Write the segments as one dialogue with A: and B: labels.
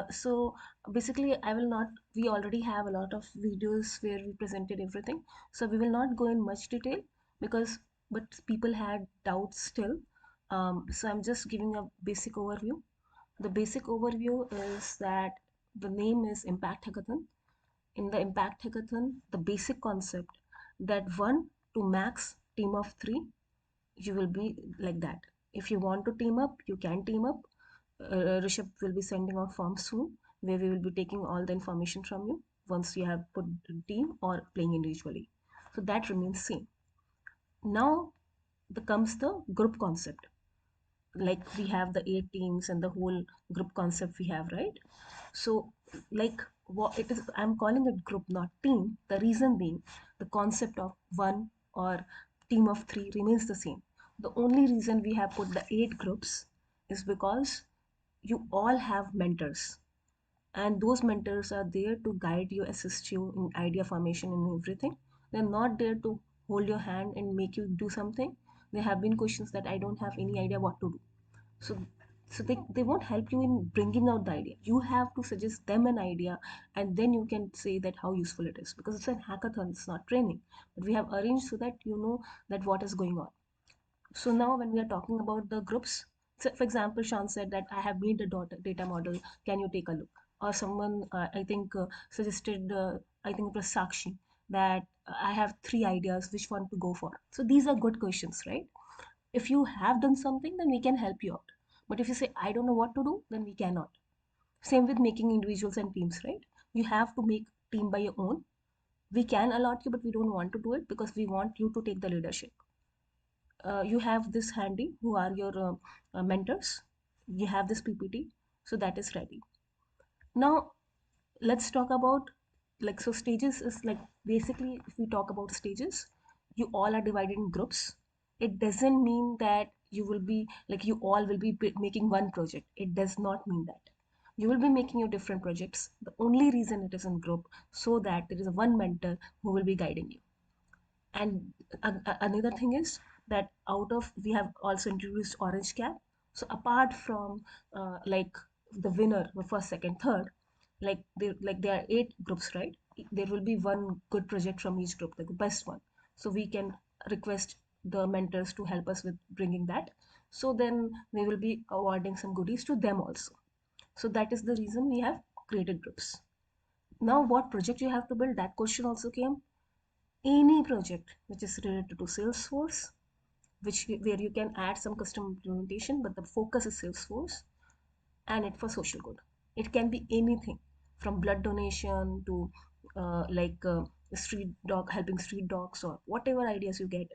A: So basically, I will not, we already have a lot of videos where we presented everything. So we will not go in much detail because, but people had doubts still. So I'm just giving a basic overview. The basic overview is that the name is Impact Hackathon. In the Impact Hackathon, the basic concept that one to max team of three, you will be like that. If you want to team up, you can team up. Rishabh will be sending out forms soon where we will be taking all the information from you once you have put the team or playing individually. So that remains same. Now comes the group concept. Like we have the 8 teams and the whole group concept we have, right? So like what it is, I'm calling it group, not team. The reason being the concept of one or team of three remains the same. The only reason we have put the 8 groups is because you all have mentors, and those mentors are there to guide you, assist you in idea formation and everything. They're not there to hold your hand and make you do something. There have been questions that I don't have any idea what to do. So so they won't help you in bringing out the idea. You have to suggest them an idea, and then you can say that how useful it is, because it's a hackathon, it's not training, but we have arranged so that you know that what is going on. So now when we are talking about the groups, so for example, Sean said that I have made a data model, can you take a look? Or someone, I think, suggested, I think it was Sakshi, that I have 3 ideas, which one to go for? So these are good questions, right? If you have done something, then we can help you out. But if you say, I don't know what to do, then we cannot. Same with making individuals and teams, right? You have to make team by your own. We can allot you, but we don't want to do it because we want you to take the leadership. You have this handy, who are your mentors. You have this PPT, so that is ready. Now, let's talk about, like, so stages is like, basically if we talk about stages, you all are divided in groups. It doesn't mean that you will be like, you all will be making one project. It does not mean that. You will be making your different projects. The only reason it is in group, so that there is a one mentor who will be guiding you. And another thing is that out of, we have also introduced orange cap. So apart from like the winner, the first, second, third, like there are 8 groups, right? There will be one good project from each group, like the best one. So we can request the mentors to help us with bringing that. So then we will be awarding some goodies to them also. So that is the reason we have created groups. Now what project you have to build, that question also came. Any project which is related to Salesforce, where you can add some custom implementation, but the focus is Salesforce, and it for social good. It can be anything from blood donation to street dog, helping street dogs, or whatever ideas you get.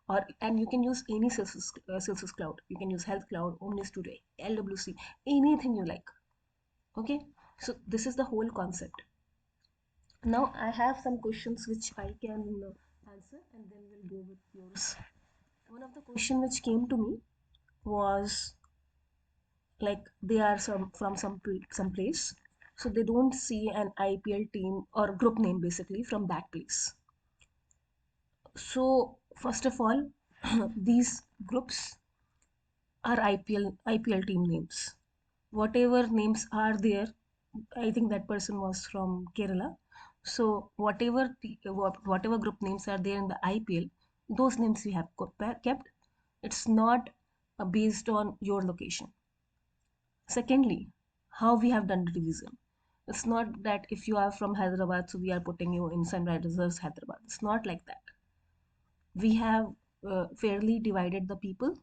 A: Or and you can use any Salesforce cloud. You can use Health Cloud, Omni Studio, LWC, anything you like. Okay, so this is the whole concept. Now I have some questions which I can answer, and then we'll go with yours. One of the question which came to me was like, they are some place, so they don't see an IPL team or group name basically from that place. So first of all, these groups are IPL team names. Whatever names are there, I think that person was from Kerala. So whatever group names are there in the IPL, those names we have kept. It's not based on your location. Secondly, how we have done the division. It's not that if you are from Hyderabad, so we are putting you in Sunrisers Hyderabad. It's not like that. We have fairly divided the people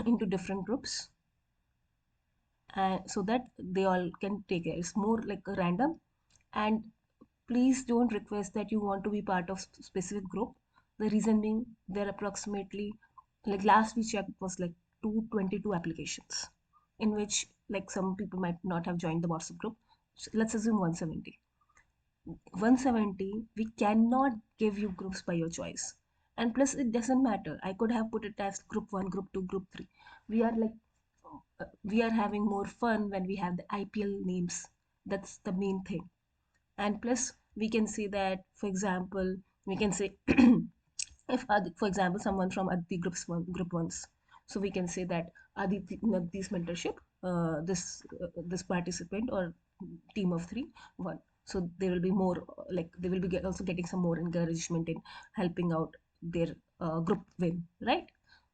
A: into different groups, so that they all can take care. It's more like a random. And please don't request that you want to be part of specific group. The reason being, there are approximately, like last we checked, was like 222 applications, in which like some people might not have joined the WhatsApp group. So let's assume 170. 170, we cannot give you groups by your choice. And plus, it doesn't matter. I could have put it as group 1, group 2, group 3. We are like, we are having more fun when we have the IPL names. That's the main thing. And plus, we can say that, for example, we can say, if for example, someone from Aditi group ones, so we can say that Aditi Nagdi's mentorship, this participant or team of three one. So they will be more like they will be also getting some more encouragement in helping out their group win, right?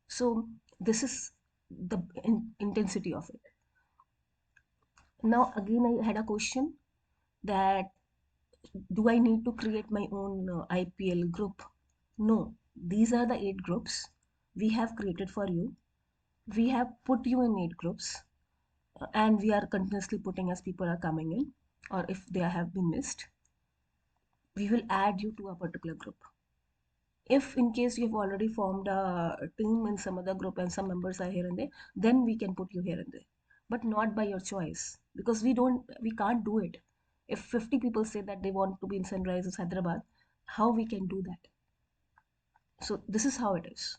A: So this is the intensity of it. Now again, I had a question that do I need to create my own IPL group? No, these are the 8 groups we have created for you. We have put you in 8 groups, and we are continuously putting as people are coming in, or if they have been missed, we will add you to a particular group. If in case you have already formed a team in some other group and some members are here and there, then we can put you here and there, but not by your choice because we can't do it. If 50 people say that they want to be in Sunrisers Hyderabad, how we can do that? So this is how it is.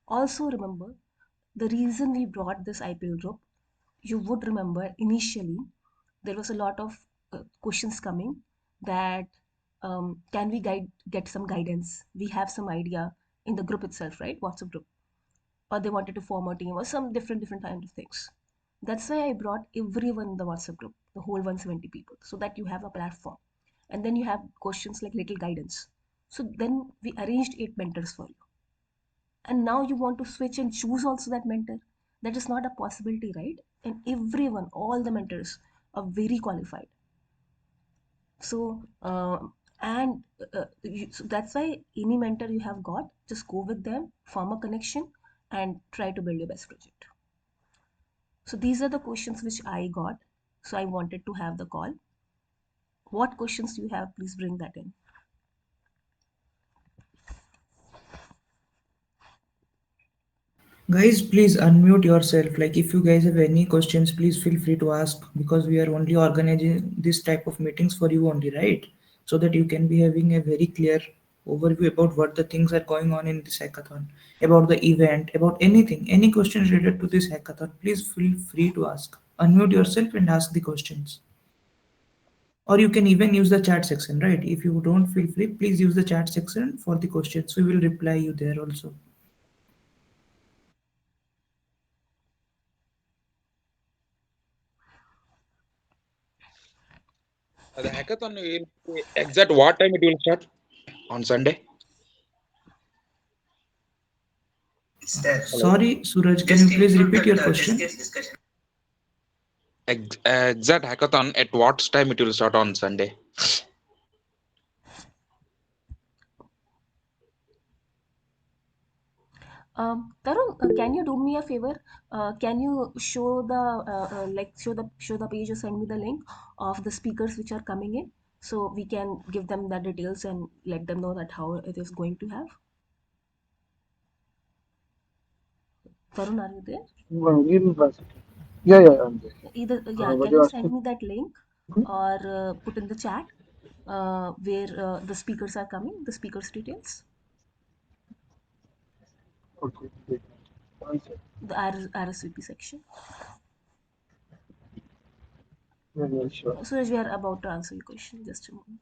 A: Also remember, the reason we brought this IPL group, you would remember initially there was a lot of questions coming that can we get some guidance? We have some idea in the group itself, right? WhatsApp group, or they wanted to form a team or some different kind of things. That's why I brought everyone in the WhatsApp group, the whole 170 people, so that you have a platform, and then you have questions like little guidance. So then we arranged 8 mentors for you, and now you want to switch and choose also that mentor. That is not a possibility, right? And everyone, all the mentors are very qualified. So so that's why any mentor you have got, just go with them, form a connection, and try to build your best project. So these are the questions which I got, so I wanted to have the call. What questions you have, please bring that in.
B: Guys, please unmute yourself. Like, if you guys have any questions, please feel free to ask because we are only organizing this type of meetings for you only, right? So that you can be having a very clear overview about what the things are going on in this hackathon, about the event, about anything, any questions related to this hackathon. Please feel free to ask. Unmute yourself and ask the questions. Or you can even use the chat section, right? If you don't feel free, please use the chat section for the questions. We will reply you there also.
C: The hackathon will be exact what time it will start on Sunday? Hello.
B: Sorry, Suraj, can you please repeat your question?
C: Exact hackathon at what time it will start on Sunday?
A: Tarun, can you do me a favor? Can you show the show the page or send me the link of the speakers which are coming in, so we can give them the details and let them know that how it is going to have. Tarun, are you there?
D: Well, give me 1 second. Yeah, yeah, I'm there.
A: Either yeah,
D: What
A: can
D: you
A: you
D: asking?
A: send me that link or put in the chat where the speakers are coming, the speakers details,
D: Okay, wait. 1 second.
A: the RSVP section.
D: Yeah, yeah, sure.
A: So as we are about to answer your question, just a moment.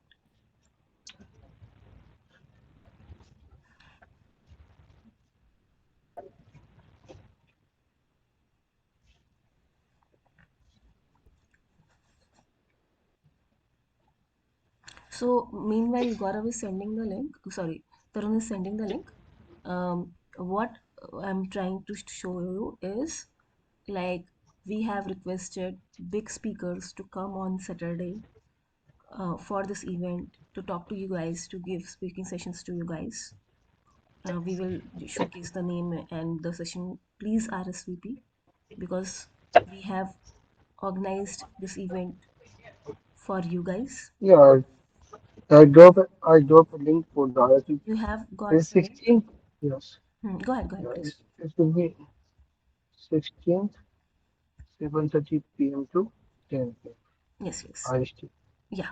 A: So meanwhile, Gaurav is sending the link. Sorry, Tarun is sending the link. What I'm trying to show you is like we have requested big speakers to come on Saturday for this event to talk to you guys, to give speaking sessions to you guys. We will showcase the name and the session. Please RSVP because we have organized this event for you guys.
D: Yeah, I drop a link for the RSVP.
A: You have got
D: It's
A: the link.
D: 16th. Yes.
A: Go ahead,
D: Yeah,
A: please.
D: it will be 16th, 7:30 p.m. to 10 p.m.
A: Yes, yes.
D: IST.
A: Yeah.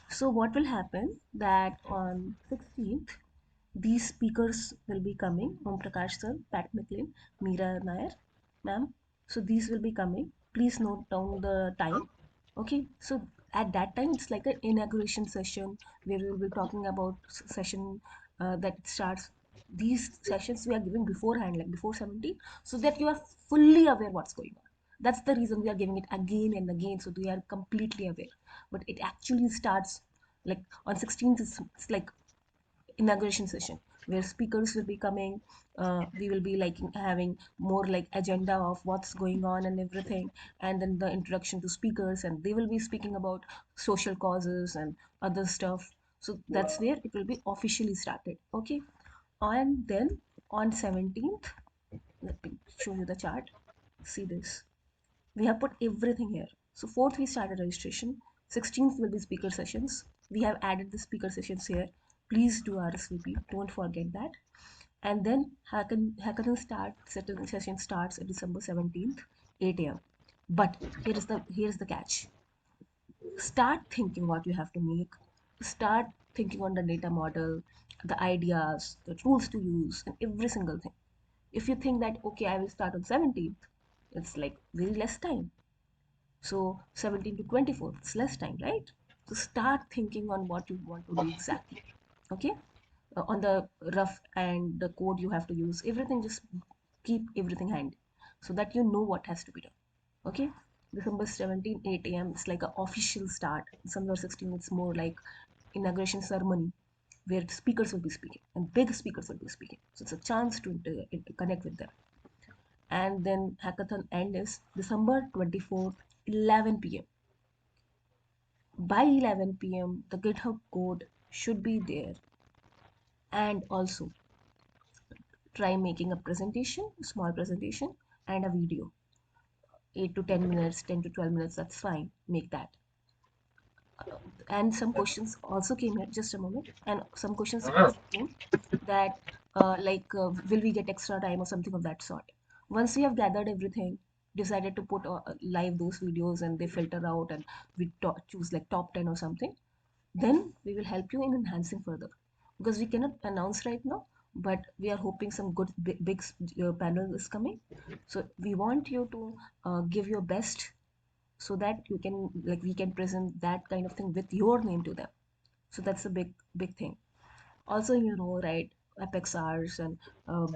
A: So what will happen that on 16th, these speakers will be coming. Om Prakash sir, Pat McLean, Meera Nair, ma'am. So these will be coming. Please note down the time. Okay. So at that time, it's like an inauguration session where we will be talking about session that starts. These sessions we are giving beforehand, like before 17, so that you are fully aware what's going on. That's the reason we are giving it again and again, so they are completely aware. But it actually starts like on 16th. It's like inauguration session where speakers will be coming. We will be like having more like agenda of what's going on and everything, and then the introduction to speakers, and they will be speaking about social causes and other stuff. So that's where it will be officially started. Okay. And then on 17th, let me show you the chart. See this, we have put everything here. So 4th we started registration. 16th will be speaker sessions. We have added the speaker sessions here. Please do RSVP. Don't forget that. And then hackathon session starts at December 17th, 8 a.m. But here is the catch. Start thinking what you have to make. Start thinking on the data model, the ideas, the tools to use, and every single thing. If you think that okay, I will start on 17th, it's like very less time. So 17 to 24, it's less time, right? So start thinking on what you want to do exactly. Okay. On the rough and the code you have to use, everything, just keep everything handy so that you know what has to be done. Okay. December 17, 8 a.m. It's like an official start. December 16, it's more like inauguration ceremony where speakers will be speaking and big speakers will be speaking. So it's a chance to connect with them. And then hackathon end is December 24th, 11 p.m. By 11 p.m. the GitHub code should be there. And also try making a presentation, a small presentation, and a video. 8 to 10 minutes, 10 to 12 minutes, that's fine. Make that. And some questions also came here, just a moment. And some questions also came that, will we get extra time or something of that sort. Once we have gathered everything, decided to put live those videos and they filter out and we choose like top 10 or something, then we will help you in enhancing further, because we cannot announce right now, but we are hoping some good big panel is coming. So we want you to give your best so that you can, like, we can present that kind of thing with your name to them. So that's a big thing. Also, right, Apex Hours and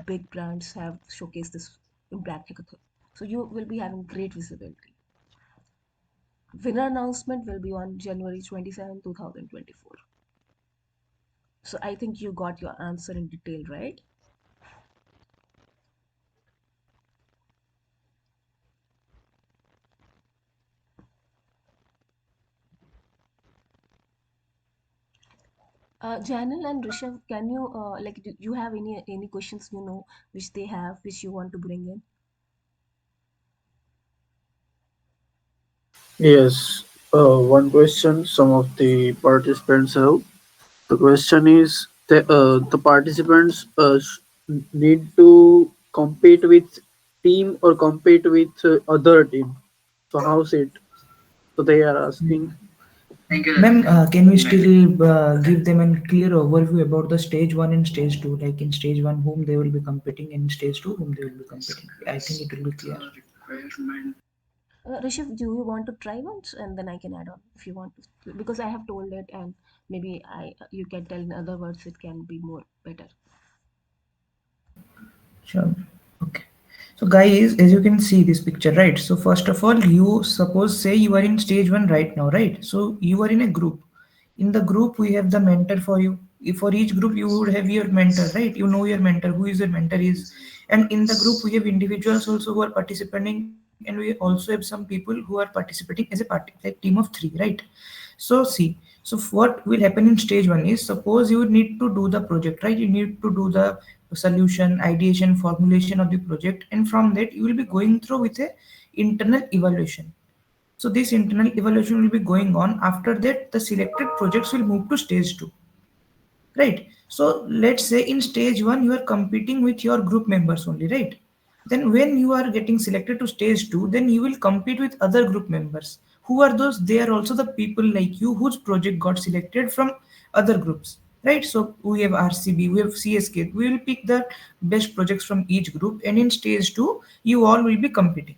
A: big brands have showcased this impact hackathon, so you will be having great visibility. Winner announcement will be on January 27, 2024. So I think you got your answer in detail, right? Janil and Rishabh, can you do you have any questions which they have, which you want to bring in?
D: Yes, one question some of the participants have. The question is the participants need to compete with team or compete with other team. So how's it? So they are asking.
B: Ma'am, can we still give them a clear overview about the stage one and stage two? Like in stage one, whom they will be competing, and in stage two, whom they will be competing. I think it will be clear.
A: Rishabh, do you want to try once, and then I can add on if you want to, because I have told it, and maybe I you can tell in other words, it can be more better.
B: Sure. Okay. So guys, as you can see this picture, right? So first of all, you suppose say you are in stage one right now, right? So you are in a group. In the group, we have the mentor for you. For each group, you would have your mentor, right? You know your mentor, who is your mentor is. And in the group, we have individuals also who are participating, and we also have some people who are participating as a party, like team of three, right? So see, so what will happen in stage one is, suppose you need to do the project, right? You need to do the solution, ideation, formulation of the project, and from that you will be going through with a internal evaluation. So this internal evaluation will be going on. After that, the selected projects will move to stage two, right? So let's say in stage one, you are competing with your group members only, right? Then when you are getting selected to stage two, then you will compete with other group members. Who are those? They are also the people like you whose project got selected from other groups, right? So we have RCB, we have CSK. We will pick the best projects from each group, and in stage two, you all will be competing.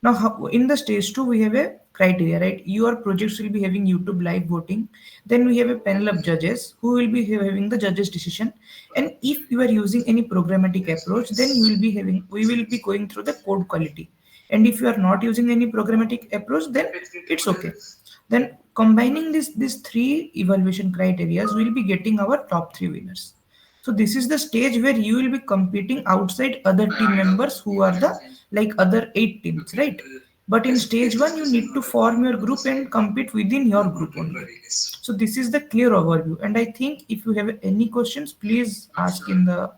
B: Now, in the stage two, we have a criteria, right? Your projects will be having YouTube live voting. Then we have a panel of judges who will be having the judges' decision. And if you are using any programmatic approach, then you will be having, we will be going through the code quality. And if you are not using any programmatic approach, then it's okay. Then combining these three evaluation criteria, we'll be getting our top three winners. So this is the stage where you will be competing outside other team members who are the like other eight teams, right? But in stage one, you need to form your group and compete within your group only. So this is the clear overview. And I think if you have any questions, please ask in the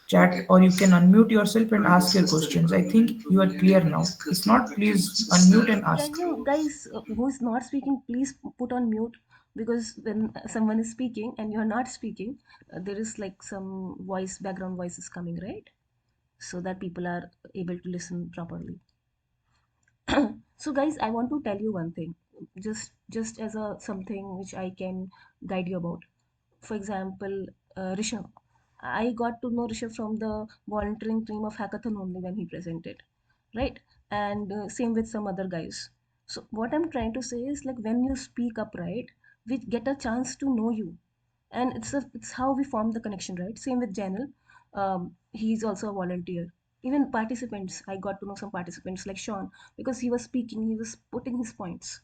B: chat, or you can unmute yourself and ask your questions. I think you are clear now. If not, please unmute and ask.
A: Can you guys who is not speaking, please put on mute, because when someone is speaking and you're not speaking, there is like some voice, background voices coming, right? So that people are able to listen properly. So guys, I want to tell you one thing, just as a something which I can guide you about. For example, Rishabh, I got to know Rishabh from the volunteering team of Hackathon only when he presented, right? And same with some other guys. So what I'm trying to say is, like, when you speak up, right, we get a chance to know you, and it's how we form the connection, right? Same with Janel. He's also a volunteer. Even participants, I got to know some participants like Sean, because he was speaking, he was putting his points.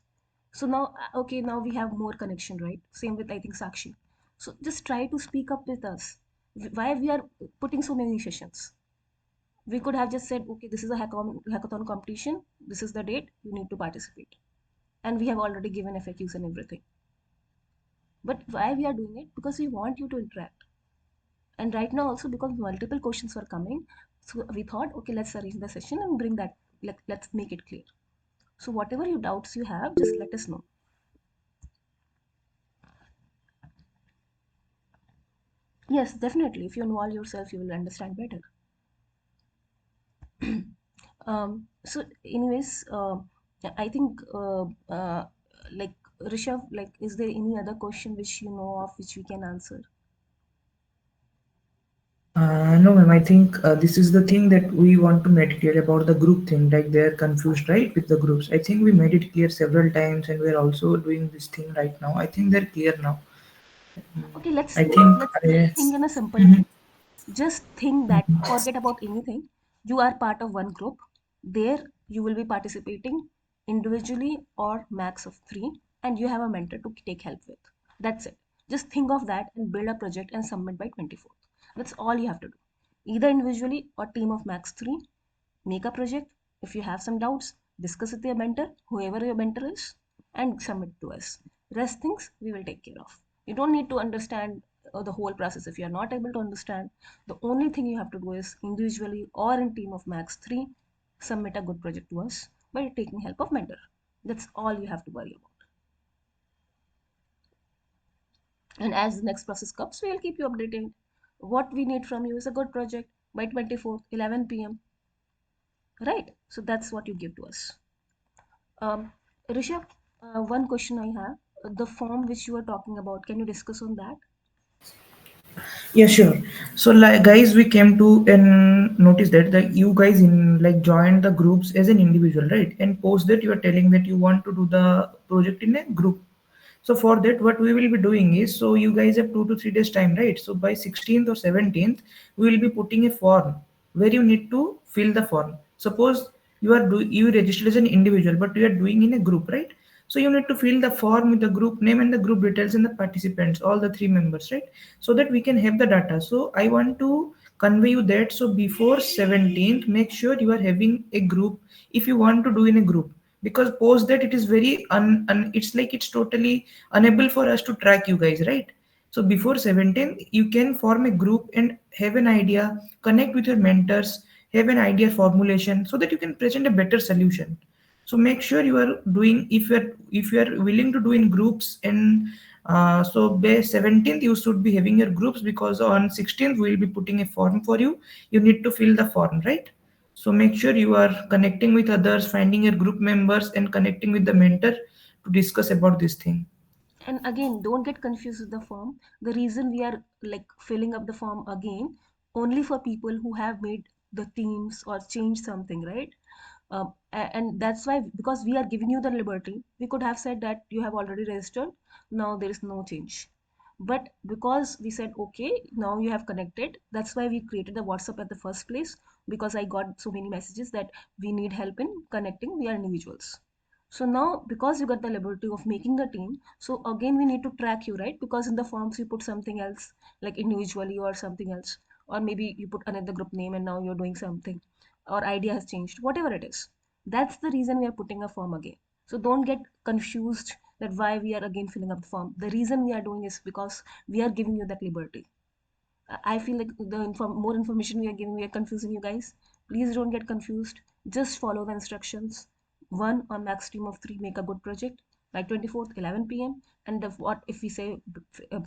A: So now, okay, now we have more connection, right? Same with, I think, Sakshi. So just try to speak up with us. Why we are putting so many sessions? We could have just said, okay, this is a hackathon competition, this is the date, you need to participate, and we have already given FAQs and everything. But why we are doing it? Because we want you to interact. And right now also, because multiple questions were coming, so we thought, okay, let's arrange the session and bring that, let's make it clear. So whatever you doubts you have, just let us know. Yes, definitely, if you involve yourself, you will understand better. So anyways, I think like, Rishabh, like, is there any other question which you know of which we can answer?
B: No, ma'am. I think this is the thing that we want to make clear about the group thing. Like they're confused, right, with the groups. I think we made it clear several times, and we're also doing this thing right now. I think they're clear now.
A: Okay, let's
B: I think
A: let's
B: I.
A: think in a simple
B: Mhm.
A: way. Just think that, forget about anything. You are part of one group. There you will be participating individually or max of three, and you have a mentor to take help with. That's it. Just think of that and build a project and submit by 24th. That's all you have to do. Either individually or team of max three. Make a project. If you have some doubts, discuss with your mentor, whoever your mentor is, and submit to us. Rest things we will take care of. You don't need to understand the whole process. If you are not able to understand, the only thing you have to do is individually or in team of max three, submit a good project to us by taking help of mentor. That's all you have to worry about. And as the next process comes, we will keep you updated. What we need from you is a good project by 24th, 11 p.m. Right? So that's what you give to us. Rishabh, one question I have. The form which you were talking about, can you discuss on that?
B: Yeah, sure. So, like, guys, we came to and notice that you guys in like joined the groups as an individual, right? And post that you are telling that you want to do the project in a group. So for that, what we will be doing is, so you guys have 2 to 3 days time, right? So by 16th or 17th, we will be putting a form where you need to fill the form. Suppose you registered as an individual, but you are doing in a group, right? So you need to fill the form with the group name and the group details and the participants, all the three members, right? So that we can have the data. So I want to convey you that. So before 17th, make sure you are having a group if you want to do in a group, because post that it is very it's like it's totally unable for us to track you guys, right? So before 17 you can form a group and have an idea, connect with your mentors, have an idea formulation so that you can present a better solution. So make sure you are doing, if you are willing to do in groups, and so by 17th you should be having your groups, because on 16th we will be putting a form for you. You need to fill the form, right? So make sure you are connecting with others, finding your group members, and connecting with the mentor to discuss about this thing.
A: And again, don't get confused with the form. The reason we are like filling up the form again, only for people who have made the teams or changed something, right? And that's why, because we are giving you the liberty, we could have said that you have already registered, now there is no change. But because we said, okay, now you have connected, that's why we created the WhatsApp at the first place. because I got so many messages that we need help in connecting, we are individuals. So now, because you got the liberty of making the team, so again we need to track you, right? Because in the forms you put something else, like individually or something else, or maybe you put another group name and now you're doing something, or idea has changed, whatever it is. That's the reason we are putting a form again. So don't get confused that why we are again filling up the form. The reason we are doing is because we are giving you that liberty. I feel like more information we are giving, we are confusing you guys. Please don't get confused. Just follow the instructions. One or max team of three make a good project by 24th, 11 p.m. And what if we say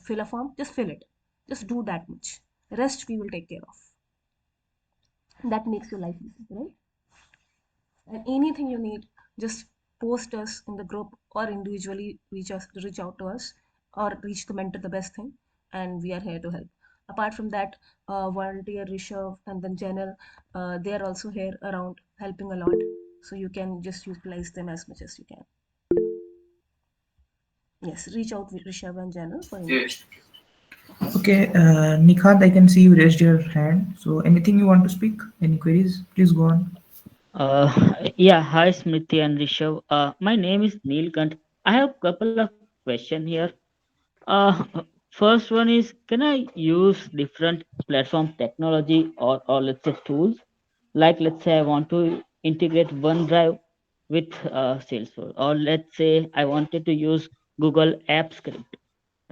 A: fill a form? Just fill it. Just do that much. Rest we will take care of. That makes your life easy, right? And anything you need, just post us in the group or individually reach out to us, or reach the mentor, the best thing, and we are here to help. Apart from that, volunteer Rishav and then Janel, they are also here around helping a lot, so you can just utilize them as much as you can. Yes, reach out with Rishav and Janel for any
B: Yes.
A: questions.
B: Okay, Nikhant, I can see you raised your hand. So anything you want to speak? Any queries? Please go on.
E: Yeah, hi Smriti and Rishav. My name is Neelkant. I have a couple of questions here. First one is, can I use different platform technology or let's say tools? Like let's say I want to integrate OneDrive with Salesforce, or let's say I wanted to use Google App Script,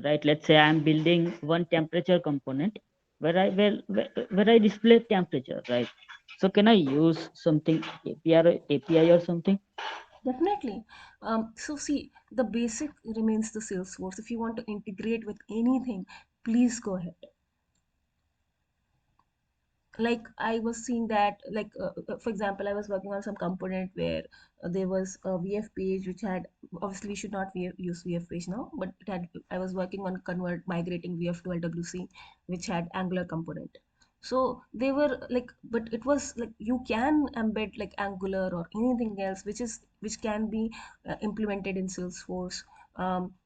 E: right? Let's say I'm building one temperature component where I display temperature, right? So can I use something API or something?
A: Definitely. So see, the basic remains the Salesforce. If you want to integrate with anything, please go ahead. Like I was seeing that, like for example, I was working on some component where there was a VF page which had, obviously we should not use VF page now, but it had, I was working on convert migrating VF to LWC, which had Angular component. So they were like, but it was like you can embed like Angular or anything else which can be implemented in Salesforce.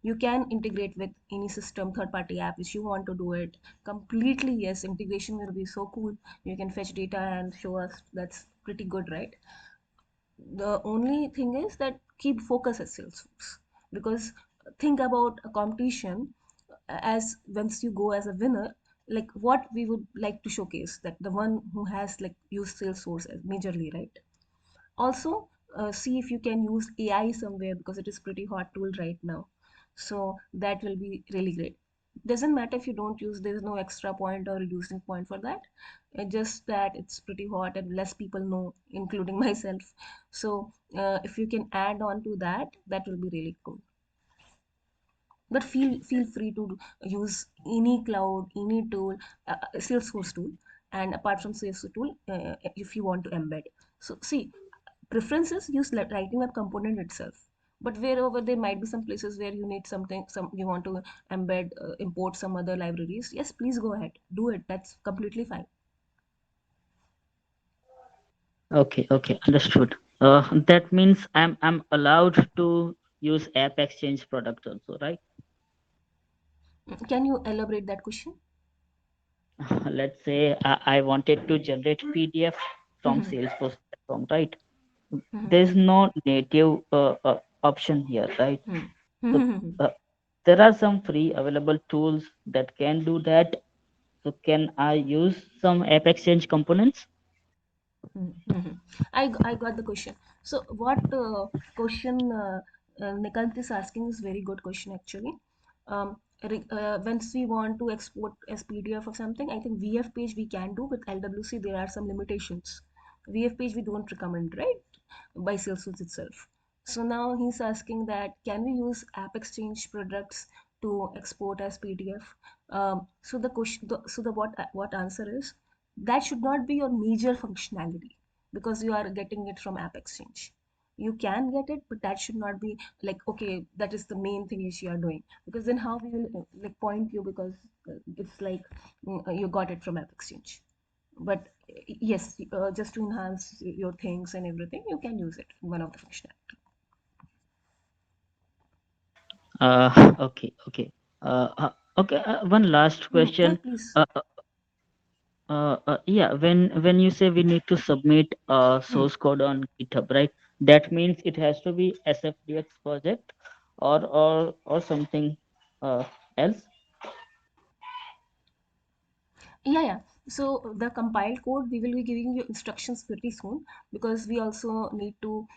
A: You can integrate with any system, third party app which you want to do it completely. Yes, integration will be so cool. You can fetch data and show us. That's pretty good, right? The only thing is that keep focus at Salesforce, because think about a competition as once you go as a winner, like what we would like to showcase, that the one who has like used Salesforce as majorly, right? Also, see if you can use AI somewhere, because it is pretty hot tool right now. So that will be really great. Doesn't matter if you don't use, there's no extra point or reducing point for that. Just that it's pretty hot and less people know, including myself. So if you can add on to that, that will be really cool. But feel free to use any cloud, any tool, Salesforce tool. And apart from Salesforce tool, if you want to embed, so see, preferences use writing web component itself. But wherever there might be some places where you need something, some you want to embed, import some other libraries, yes, please go ahead, do it. That's completely fine.
E: Okay, okay, understood. That means I'm allowed to use App Exchange product also, right?
A: Can you elaborate that question?
E: Let's say I wanted to generate PDF from
A: Mhm,
E: Salesforce platform, right?
A: mhm,
E: There's no native option here, right?
A: mhm,
E: So
A: mhm.
E: uh, there are some free available tools that can do that. So can I use some App Exchange components?
A: Mm-hmm. I got the question. So what question Nikant is asking is very good question actually. Once we want to export as PDF or something, I think VF page we can do. With LWC there are some limitations. VF page we don't recommend, right, by Salesforce itself. So now he's asking that can we use App Exchange products to export as PDF? So the question, so the what answer is, that should not be your major functionality, because you are getting it from App Exchange. You can get it, but that should not be like, okay, that is the main thing which you are doing, because then how we will like point you, because it's like you got it from App Exchange. But yes, just to enhance your things and everything, you can use it, one of the functionality.
E: Okay, okay. Okay, one last
A: Yeah,
E: question.
A: please.
E: Uh, Yeah, when you say we need to submit
A: Hmm.
E: source code on GitHub, right? That means it has to be SFDX project or something else.
A: Yeah, yeah. So the compiled code, we will be giving you instructions pretty soon, because we also need to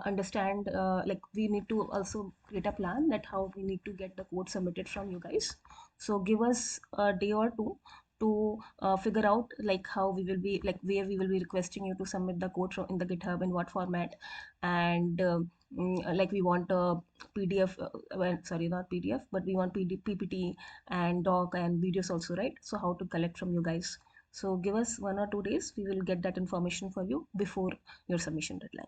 A: understand, like we need to also create a plan that how we need to get the code submitted from you guys. So give us a day or two to figure out like how we will be, like where we will be requesting you to submit the code from in the GitHub, in what format, and like we want a PDF, sorry, not PDF, but we want PPT and doc and videos also, right? So how to collect from you guys. So give us 1 or 2 days, we will get that information for you before your submission deadline.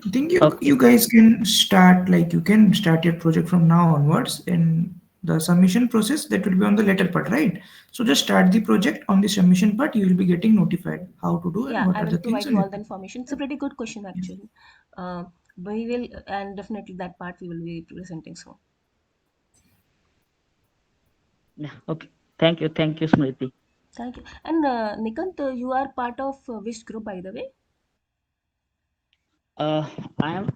B: I think you
E: Okay.
B: guys can start, like you can start your project from now onwards, and the submission process that will be on the later part, right? So just start the project. On the submission part you will be getting notified how to do and
A: Yeah,
B: what
A: I
B: are
A: will
B: the things
A: provide you
B: and
A: all the
B: everything.
A: information. It's a pretty good question
B: Yes.
A: actually. uh, we will, and definitely that part we will be presenting soon.
E: Yeah. Okay. Thank you, Smriti.
A: Thank you. And Nikant, you are part of which group, by the way?
E: Uh, I'm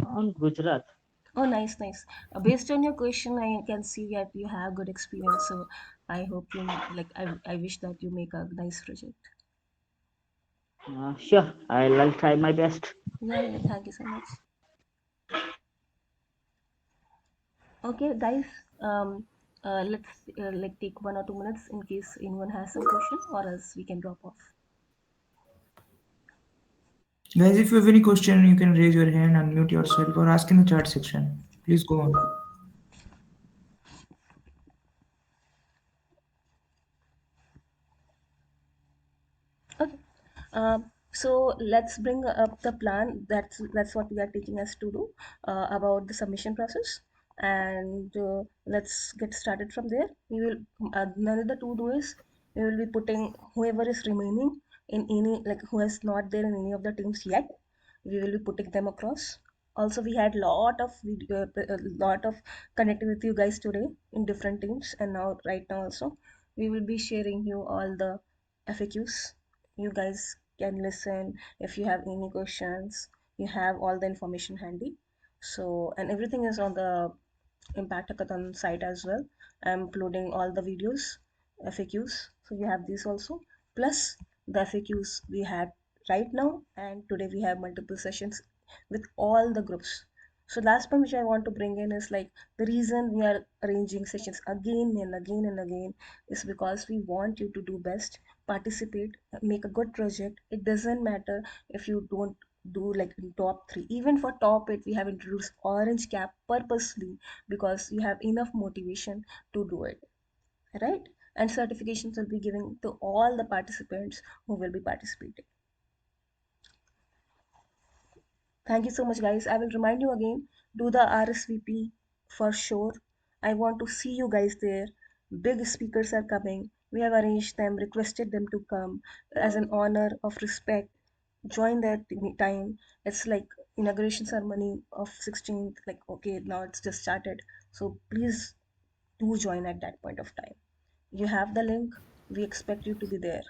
E: on Gujarat.
A: Oh, nice, nice. Based on your question, I can see that you have good experience. So I hope you, like, I wish that you make a nice project.
E: Sure, I'll try my best.
A: Yeah, yeah, thank you so much. Okay, guys, let's like take 1 or 2 minutes in case anyone has some question, or else we can drop off.
B: Guys, if you have any question you can raise your hand, unmute yourself, or ask in the chat section. Please go on.
A: Okay. So let's bring up the plan. That's what we are taking us to do about the submission process, and let's get started from there. We will another to do is we will be putting whoever is remaining in any, like who is not there in any of the teams yet. We will be putting them across. Also, we had lot of video, a lot of connecting with you guys today in different teams, and now right now also we will be sharing you all the FAQs. You guys can listen. If you have any questions, you have all the information handy. So, and everything is on the Impact Hackathon site as well. I'm uploading all the videos, FAQs. So you have these also. Plus the FAQs we had right now, and today we have multiple sessions with all the groups. So last point which I want to bring in is like the reason we are arranging sessions again and again and again is because we want you to do best, participate, make a good project. It doesn't matter if you don't do like in top three. Even for top eight, we have introduced orange cap purposely because you have enough motivation to do it, right? And certifications will be given to all the participants who will be participating. Thank you so much, guys. I will remind you again, do the RSVP for sure. I want to see you guys there. Big speakers are coming. We have arranged them, requested them to come as an honor of respect. Join that time. It's like inauguration ceremony of 16th. Like, okay, now it's just started. So please do join at that point of time. You have the link. We expect you to be there.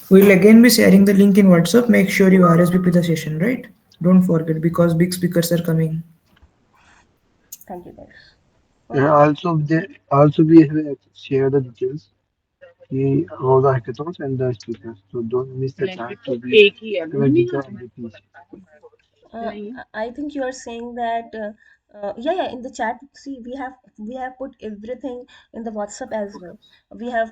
B: We'll again be sharing the link in WhatsApp. Make sure you RSVP the session, right? Don't forget because big speakers are coming.
A: Thank you, guys.
D: And
A: Okay.
D: also we have shared the details all the hackathons and the speakers. So don't miss the chance to be to get the MVPs.
A: I think you are saying that yeah, yeah, in the chat, see, we have put everything in the WhatsApp as well. We have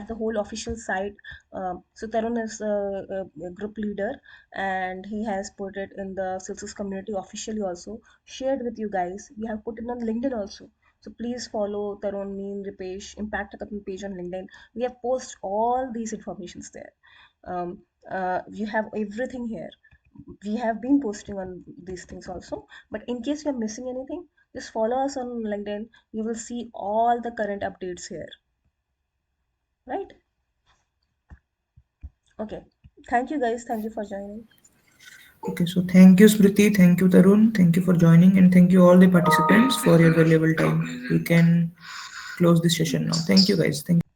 A: the whole official site. So Tarun is a group leader, and he has put it in the Salesforce community officially also, shared with you guys. We have put it on LinkedIn also. So please follow Tarun, me, Ripesh, Impact Hackathon page on LinkedIn. We have post all these informations there. um, you have everything here. We have been posting on these things also, but in case you're missing anything, just follow us on LinkedIn. You will see all the current updates here, right? Okay, thank you guys, thank you for joining.
B: Okay, so thank you Smriti, thank you Tarun, thank you for joining, and thank you all the participants for your valuable time. You can close this session now. Thank you guys. Thank you.